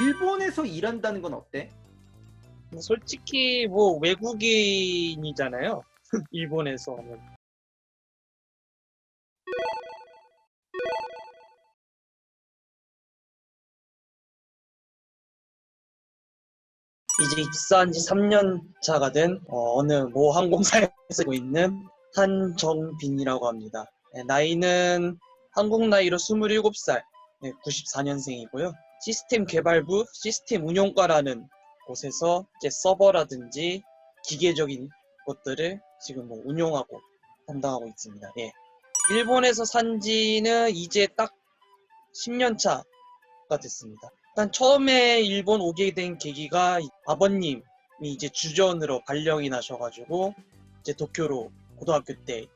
일본에서 일한다는 건 어때? 솔직히 뭐 외국인이잖아요. 일본에서는. 이제 입사한 지 3년 차가 된 어느 모 항공사에 쓰고 있는 한정빈이라고 합니다. 나이는 한국 나이로 27살, 94년생이고요. 시스템 개발부 시스템 운용과라는 곳에서 이제 서버라든지 기계적인 것들을 지금 뭐 운용하고 담당하고 있습니다. 예. 일본에서 산 지는 이제 딱 10년 차가 됐습니다. 일단 처음에 일본 오게 된 계기가 아버님이 이제 주전으로 발령이 나셔가지고 이제 도쿄로 고등학교 때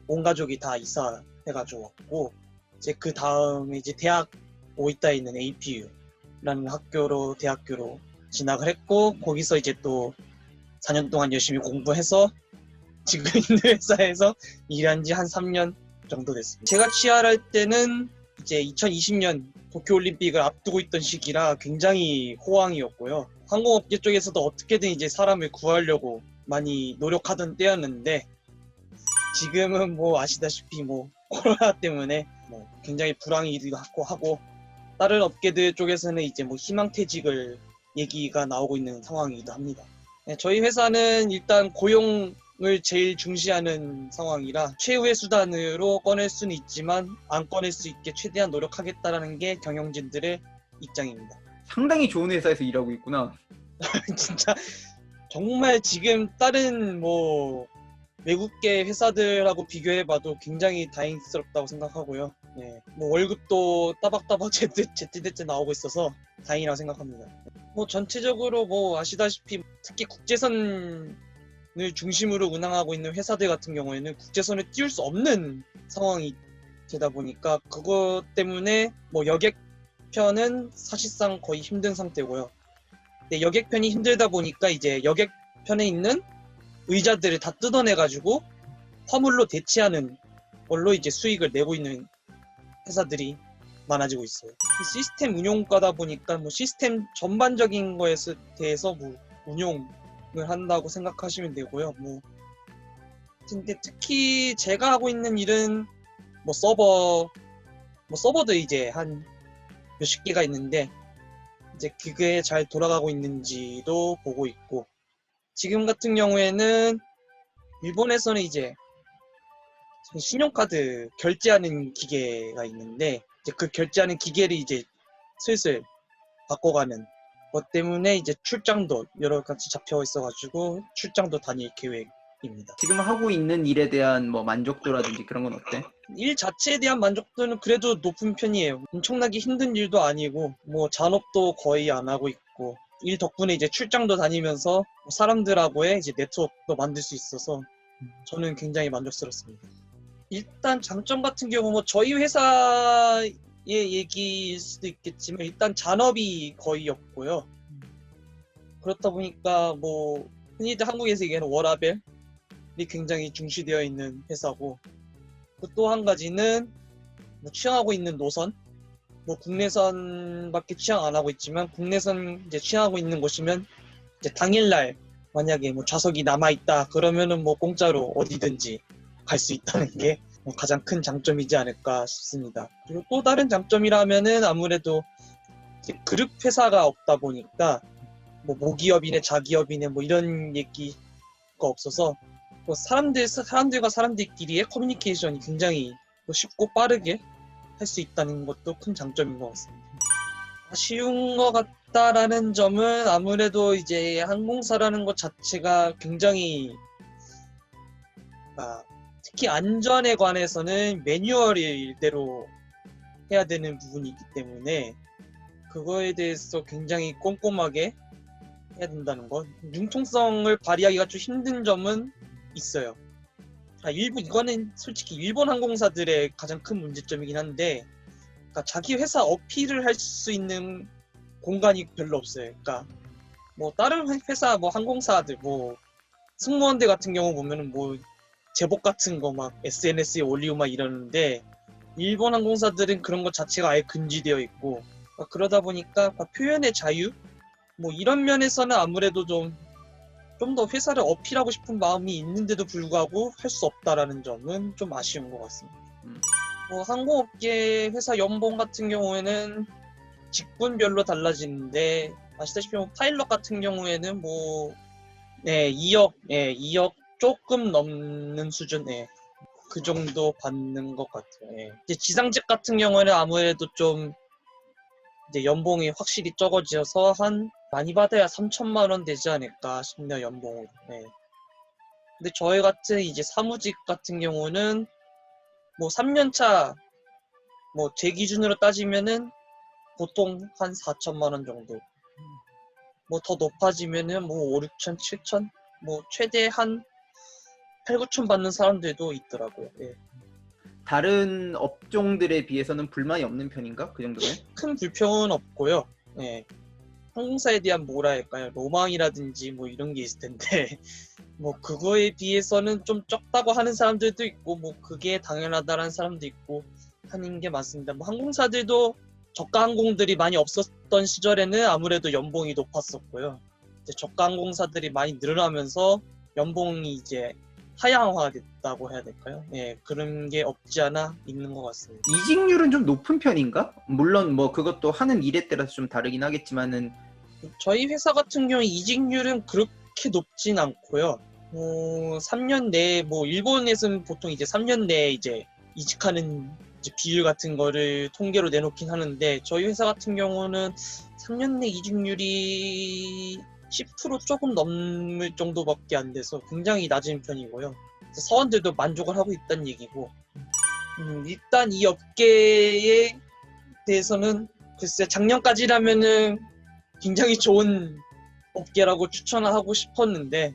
온 가족이 다 이사해가지고 왔고, 이제 그 다음에 이제 대학 오이타에 있는 APU라는 대학교로 진학을 했고, 거기서 이제 또 4년 동안 열심히 공부해서 지금 있는 회사에서 일한 지 한 3년 정도 됐습니다. 제가 취업할 때는 이제 2020년 도쿄올림픽을 앞두고 있던 시기라 굉장히 호황이었고요. 항공업계 쪽에서도 어떻게든 이제 사람을 구하려고 많이 노력하던 때였는데, 지금은 뭐 아시다시피 뭐 코로나 때문에 뭐 굉장히 불황이기도 하고 다른 업계들 쪽에서는 이제 뭐 희망퇴직을 얘기가 나오고 있는 상황이기도 합니다. 네, 저희 회사는 일단 고용을 제일 중시하는 상황이라 최후의 수단으로 꺼낼 수는 있지만 안 꺼낼 수 있게 최대한 노력하겠다라는 게 경영진들의 입장입니다. 상당히 좋은 회사에서 일하고 있구나. 진짜 정말 지금 다른 뭐 외국계 회사들하고 비교해봐도 굉장히 다행스럽다고 생각하고요. 네, 뭐 월급도 따박따박 제때제때 나오고 있어서 다행이라고 생각합니다. 뭐 전체적으로 뭐 아시다시피 특히 국제선을 중심으로 운항하고 있는 회사들 같은 경우에는 국제선을 띄울 수 없는 상황이 되다 보니까 그것 때문에 뭐 여객편은 사실상 거의 힘든 상태고요. 근데 여객편이 힘들다 보니까 이제 여객편에 있는 의자들을 다 뜯어내가지고 화물로 대체하는 걸로 이제 수익을 내고 있는 회사들이 많아지고 있어요. 시스템 운용과다 보니까 뭐 시스템 전반적인 거에 대해서 뭐 운용을 한다고 생각하시면 되고요. 뭐 근데 특히 제가 하고 있는 일은 뭐 서버도 이제 한 몇십 개가 있는데 이제 그게 잘 돌아가고 있는지도 보고 있고, 지금 같은 경우에는 일본에서는 이제 신용카드 결제하는 기계가 있는데 이제 그 결제하는 기계를 이제 슬슬 바꿔가는 것 때문에 이제 출장도 여러 가지 잡혀 있어가지고 출장도 다닐 계획입니다. 지금 하고 있는 일에 대한 뭐 만족도라든지 그런 건 어때? 일 자체에 대한 만족도는 그래도 높은 편이에요. 엄청나게 힘든 일도 아니고 뭐 잔업도 거의 안 하고 있고, 일 덕분에 이제 출장도 다니면서 사람들하고의 이제 네트워크도 만들 수 있어서 저는 굉장히 만족스럽습니다. 일단 장점 같은 경우 뭐 저희 회사의 얘기일 수도 있겠지만 일단 잔업이 거의 없고요. 그렇다 보니까 뭐 흔히들 한국에서 얘기하는 워라밸이 굉장히 중시되어 있는 회사고, 또 한 가지는 뭐 취항하고 있는 노선, 뭐 국내선밖에 취항 안 하고 있지만 국내선 이제 취항하고 있는 곳이면 이제 당일날 만약에 뭐 좌석이 남아 있다 그러면은 뭐 공짜로 어디든지 갈 수 있다는 게 가장 큰 장점이지 않을까 싶습니다. 그리고 또 다른 장점이라면은 아무래도 그룹 회사가 없다 보니까 뭐 모기업이네 자기업이네 뭐 이런 얘기가 없어서 뭐 사람들과 사람들끼리의 커뮤니케이션이 굉장히 쉽고 빠르게 할 수 있다는 것도 큰 장점인 것 같습니다. 아쉬운 것 같다라는 점은 아무래도 이제 항공사라는 것 자체가 굉장히 특히 안전에 관해서는 매뉴얼일대로 해야 되는 부분이 있기 때문에 그거에 대해서 굉장히 꼼꼼하게 해야 된다는 것, 융통성을 발휘하기가 좀 힘든 점은 있어요. 이거는 솔직히 일본 항공사들의 가장 큰 문제점이긴 한데, 그러니까 자기 회사 어필을 할 수 있는 공간이 별로 없어요. 그러니까 뭐 다른 회사 뭐 항공사들 뭐 승무원들 같은 경우 보면은 뭐 제복 같은 거 막 SNS에 올리고 막 이러는데 일본 항공사들은 그런 것 자체가 아예 금지되어 있고, 그러다 보니까 표현의 자유 뭐 이런 면에서는 아무래도 좀 더 회사를 어필하고 싶은 마음이 있는데도 불구하고 할 수 없다라는 점은 좀 아쉬운 것 같습니다. 음. 뭐 항공업계 회사 연봉 같은 경우에는 직군별로 달라지는데 아시다시피 뭐 파일럿 같은 경우에는 뭐 2억 조금 넘는 수준, 그 정도 받는 것 같아요. 이제 지상직 같은 경우에는 아무래도 좀 이제 연봉이 확실히 적어져서 한 많이 받아야 3천만 원 되지 않을까 싶네요, 연봉으로. 근데 저희 같은 이제 사무직 같은 경우는 뭐 3년차 뭐 제 기준으로 따지면은 보통 한 4천만 원 정도. 뭐 더 높아지면은 뭐 5, 6천, 7천, 뭐 최대 한 8, 9천 받는 사람들도 있더라고요. 다른 업종들에 비해서는 불만이 없는 편인가? 그 정도면? 큰 불평은 없고요. 항공사에 대한 뭐라 할까요? 로망이라든지 뭐 이런 게 있을 텐데 뭐 그거에 비해서는 좀 적다고 하는 사람들도 있고 뭐 그게 당연하다라는 사람도 있고 하는 게 맞습니다. 뭐 항공사들도 저가 항공들이 많이 없었던 시절에는 아무래도 연봉이 높았었고요. 이제 저가 항공사들이 많이 늘어나면서 연봉이 이제 하향화됐다고 해야 될까요? 그런 게 없지 않아 있는 것 같습니다. 이직률은 좀 높은 편인가? 물론 뭐 그것도 하는 일에 따라서 좀 다르긴 하겠지만은 저희 회사 같은 경우 이직률은 그렇게 높진 않고요. 3년 내에 뭐 일본에서는 보통 이제 3년 내에 이제 이직하는 이제 비율 같은 거를 통계로 내놓긴 하는데 저희 회사 같은 경우는 3년 내 이직률이 10% 조금 넘을 정도밖에 안 돼서 굉장히 낮은 편이고요. 그래서 사원들도 만족을 하고 있다는 얘기고 일단 이 업계에 대해서는 글쎄 작년까지라면은 굉장히 좋은 업계라고 추천하고 싶었는데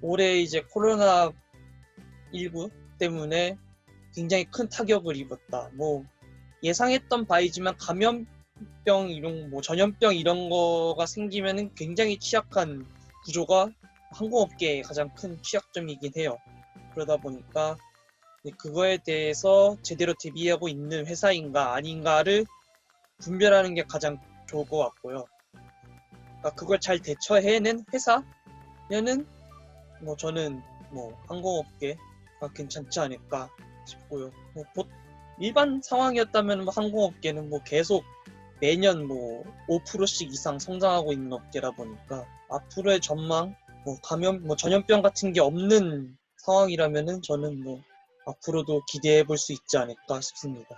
올해 이제 코로나19 때문에 굉장히 큰 타격을 입었다. 뭐 예상했던 바이지만 감염병 이런 뭐 전염병 이런 거가 생기면은 굉장히 취약한 구조가 항공업계의 가장 큰 취약점이긴 해요. 그러다 보니까 그거에 대해서 제대로 대비하고 있는 회사인가 아닌가를 분별하는 게 가장 좋을 것 같고요. 그러니까 그걸 잘 대처해낸 회사면은 뭐 저는 뭐 항공업계가 괜찮지 않을까 싶고요. 뭐 일반 상황이었다면 뭐 항공업계는 뭐 계속 매년 뭐 5%씩 이상 성장하고 있는 업계라 보니까 앞으로의 전망, 뭐 감염, 뭐 전염병 같은 게 없는 상황이라면은 저는 뭐 앞으로도 기대해 볼 수 있지 않을까 싶습니다.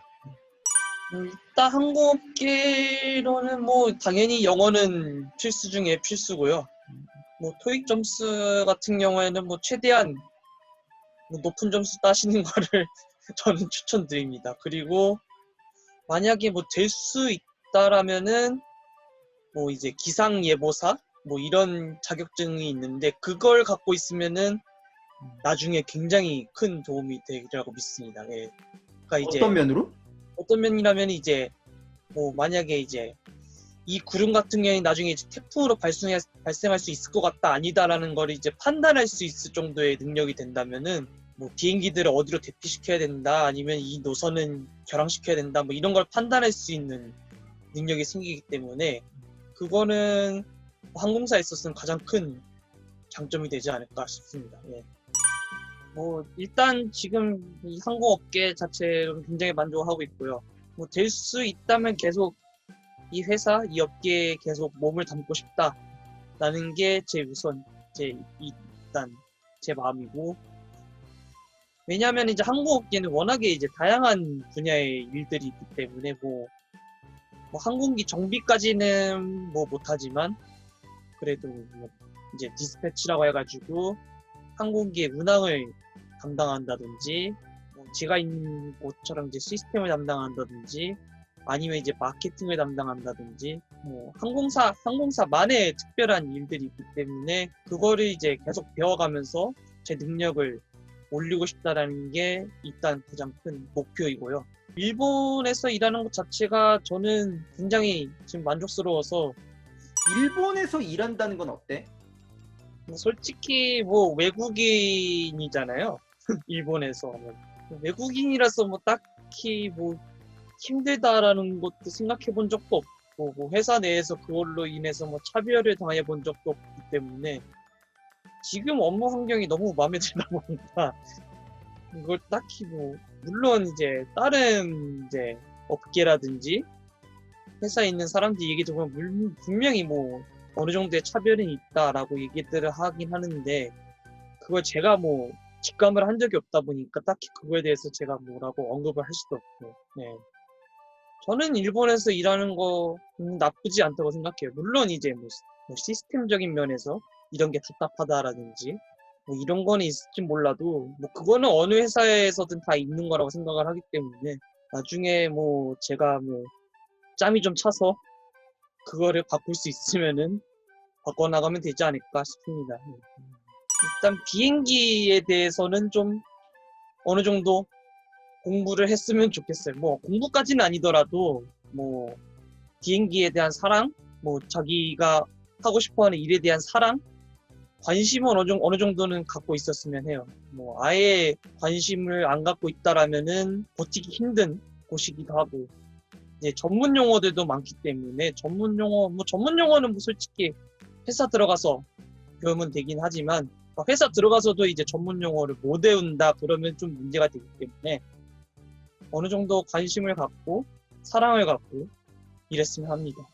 일단 항공업계로는 뭐 당연히 영어는 필수 중에 필수고요. 뭐 토익 점수 같은 경우에는 뭐 최대한 뭐 높은 점수 따시는 거를 저는 추천드립니다. 그리고 만약에 뭐 될 수 있다라면은 뭐 이제 기상예보사 뭐 이런 자격증이 있는데 그걸 갖고 있으면은 나중에 굉장히 큰 도움이 되리라고 믿습니다. 그러니까 이제 어떤 면으로? 어떤 면이라면 이제 뭐 만약에 이제 이 구름 같은 경우에 나중에 이제 태풍으로 발생할 수 있을 것 같다 아니다라는 걸 이제 판단할 수 있을 정도의 능력이 된다면은 뭐 비행기들을 어디로 대피시켜야 된다 아니면 이 노선은 결항시켜야 된다 뭐 이런 걸 판단할 수 있는 능력이 생기기 때문에 그거는 항공사에 있어서는 가장 큰 장점이 되지 않을까 싶습니다. 뭐 일단 지금 이 항공업계 자체로 굉장히 만족하고 있고요. 뭐 될 수 있다면 계속 이 회사, 이 업계에 계속 몸을 담고 싶다라는 게 제 우선 일단 제 마음이고 왜냐하면 이제 항공업계는 워낙에 이제 다양한 분야의 일들이 있기 때문에 뭐 항공기 정비까지는 뭐 못하지만 그래도 뭐 이제 디스패치라고 해가지고 항공기의 운항을 담당한다든지 뭐 제가 있는 곳처럼 이제 시스템을 담당한다든지 아니면 이제 마케팅을 담당한다든지 뭐 항공사만의 특별한 일들이 있기 때문에 그거를 이제 계속 배워가면서 제 능력을 올리고 싶다라는 게 일단 가장 큰 목표이고요. 일본에서 일하는 것 자체가 저는 굉장히 지금 만족스러워서 일본에서 일한다는 건 어때? 뭐 솔직히 뭐 외국인이잖아요. 일본에서 외국인이라서 뭐 딱히 뭐 힘들다라는 것도 생각해 본 적도 없고 뭐 회사 내에서 그걸로 인해서 뭐 차별을 당해 본 적도 없기 때문에 지금 업무 환경이 너무 마음에 들다 보니까 이걸 딱히 뭐 물론 이제 다른 이제 업계라든지 회사에 있는 사람들이 얘기 들어보면 분명히 뭐 어느 정도의 차별이 있다라고 얘기들을 하긴 하는데 그걸 제가 뭐 직감을 한 적이 없다 보니까 딱히 그거에 대해서 제가 뭐라고 언급을 할 수도 없고 네. 저는 일본에서 일하는 거 나쁘지 않다고 생각해요. 물론 이제 뭐 시스템적인 면에서 이런 게 답답하다라든지 뭐 이런 거는 있을지 몰라도 뭐 그거는 어느 회사에서든 다 있는 거라고 생각을 하기 때문에 나중에 뭐 제가 뭐 짬이 좀 차서 그거를 바꿀 수 있으면은 바꿔나가면 되지 않을까 싶습니다. 일단 비행기에 대해서는 좀 어느 정도 공부를 했으면 좋겠어요. 뭐 공부까지는 아니더라도 뭐 비행기에 대한 사랑, 뭐 자기가 하고 싶어하는 일에 대한 사랑, 관심은 어느 정도는 갖고 있었으면 해요. 뭐 아예 관심을 안 갖고 있다라면은 버티기 힘든 곳이기도 하고 이제 전문 용어들도 많기 때문에 전문 용어는 뭐 솔직히 회사 들어가서 배우면 되긴 하지만 회사 들어가서도 이제 전문 용어를 못 외운다 그러면 좀 문제가 되기 때문에 어느 정도 관심을 갖고 사랑을 갖고 이랬으면 합니다.